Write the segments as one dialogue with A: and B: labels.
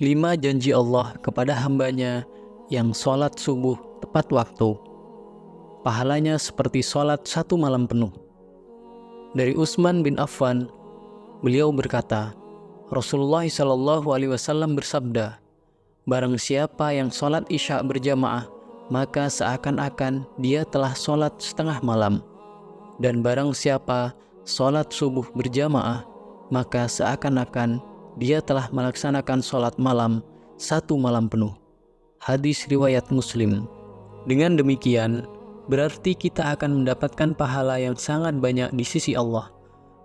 A: 5 janji Allah kepada hambanya yang sholat subuh tepat waktu. Pahalanya seperti sholat 1 malam penuh. Dari Utsman bin Affan, beliau berkata, Rasulullah SAW bersabda, barang siapa yang sholat isya berjamaah, maka seakan-akan dia telah sholat setengah malam. Dan barang siapa sholat subuh berjamaah, maka seakan-akan dia telah melaksanakan sholat malam 1 malam penuh. Hadis riwayat Muslim. Dengan demikian, berarti kita akan mendapatkan pahala yang sangat banyak di sisi Allah.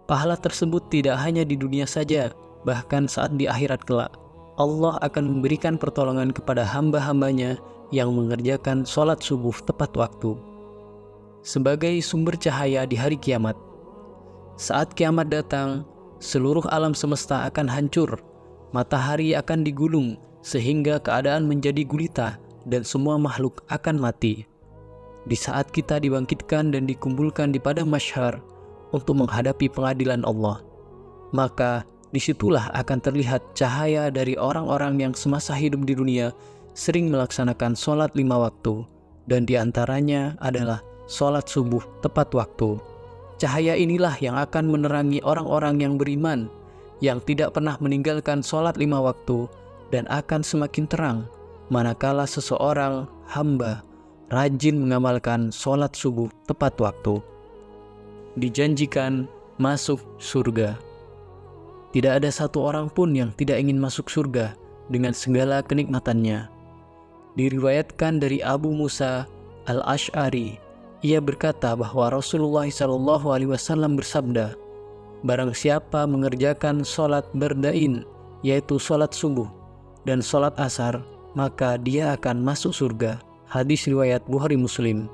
A: Pahala tersebut tidak hanya di dunia saja, bahkan saat di akhirat kelak. Allah akan memberikan pertolongan kepada hamba-hambanya yang mengerjakan sholat subuh tepat waktu. Sebagai sumber cahaya di hari kiamat. Saat kiamat datang, seluruh alam semesta akan hancur, matahari akan digulung sehingga keadaan menjadi gulita dan semua makhluk akan mati. Di saat kita dibangkitkan dan dikumpulkan di padang mahsyar untuk menghadapi pengadilan Allah, maka disitulah akan terlihat cahaya dari orang-orang yang semasa hidup di dunia sering melaksanakan sholat 5 waktu, dan diantaranya adalah sholat subuh tepat waktu. Cahaya inilah yang akan menerangi orang-orang yang beriman, yang tidak pernah meninggalkan sholat 5 waktu, dan akan semakin terang manakala seseorang hamba rajin mengamalkan sholat subuh tepat waktu. Dijanjikan masuk surga. Tidak ada satu orang pun yang tidak ingin masuk surga dengan segala kenikmatannya. Diriwayatkan dari Abu Musa al-Ash'ari, ia berkata bahwa Rasulullah SAW bersabda, barang siapa mengerjakan sholat berdain, yaitu sholat subuh, dan sholat asar, maka dia akan masuk surga. Hadis riwayat Bukhari Muslim.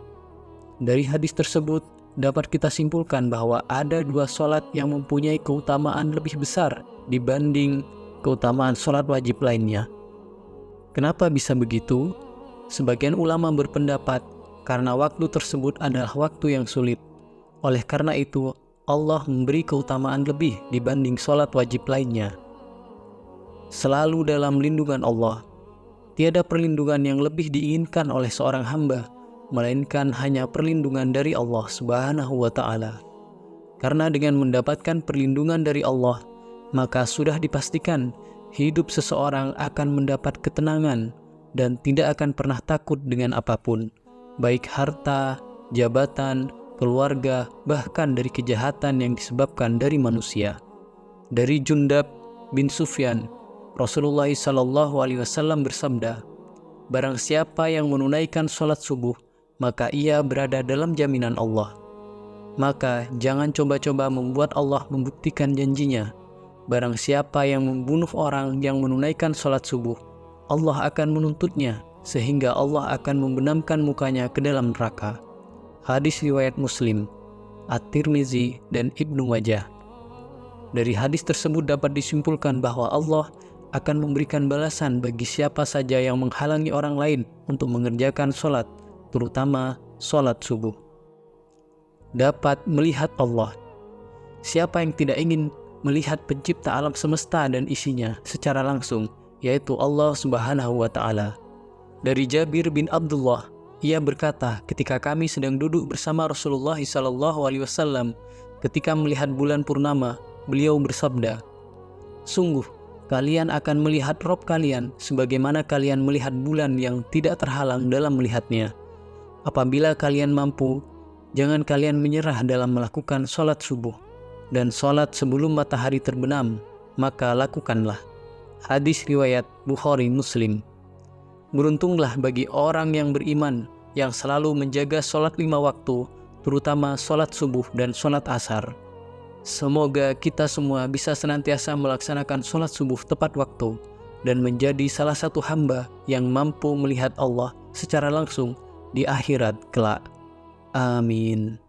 A: Dari hadis tersebut, dapat kita simpulkan bahwa ada 2 sholat yang mempunyai keutamaan lebih besar dibanding keutamaan sholat wajib lainnya. Kenapa bisa begitu? Sebagian ulama berpendapat karena waktu tersebut adalah waktu yang sulit. Oleh karena itu, Allah memberi keutamaan lebih dibanding sholat wajib lainnya. Selalu dalam lindungan Allah. Tiada perlindungan yang lebih diinginkan oleh seorang hamba, melainkan hanya perlindungan dari Allah Subhanahu wa Ta'ala. Karena dengan mendapatkan perlindungan dari Allah, maka sudah dipastikan hidup seseorang akan mendapat ketenangan dan tidak akan pernah takut dengan apapun, baik harta, jabatan, keluarga, bahkan dari kejahatan yang disebabkan dari manusia. Dari Jundab bin Sufyan, Rasulullah SAW bersabda, barang siapa yang menunaikan sholat subuh, maka ia berada dalam jaminan Allah. Maka jangan coba-coba membuat Allah membuktikan janjinya. Barang siapa yang membunuh orang yang menunaikan sholat subuh, Allah akan menuntutnya, sehingga Allah akan membenamkan mukanya ke dalam neraka. Hadis riwayat Muslim, At-Tirmizi, dan Ibnu Majah. Dari hadis tersebut dapat disimpulkan bahwa Allah akan memberikan balasan bagi siapa saja yang menghalangi orang lain untuk mengerjakan sholat, terutama sholat subuh. Dapat melihat Allah. Siapa yang tidak ingin melihat pencipta alam semesta dan isinya secara langsung, yaitu Allah Subhanahu wa Ta'ala. Dari Jabir bin Abdullah, ia berkata, ketika kami sedang duduk bersama Rasulullah SAW, ketika melihat bulan purnama, beliau bersabda, sungguh, kalian akan melihat Rob kalian sebagaimana kalian melihat bulan yang tidak terhalang dalam melihatnya. Apabila kalian mampu, jangan kalian menyerah dalam melakukan sholat subuh dan sholat sebelum matahari terbenam, maka lakukanlah. Hadis riwayat Bukhari Muslim. Beruntunglah bagi orang yang beriman yang selalu menjaga sholat 5 waktu, terutama sholat subuh dan sholat asar. Semoga kita semua bisa senantiasa melaksanakan sholat subuh tepat waktu dan menjadi salah satu hamba yang mampu melihat Allah secara langsung di akhirat kelak. Amin.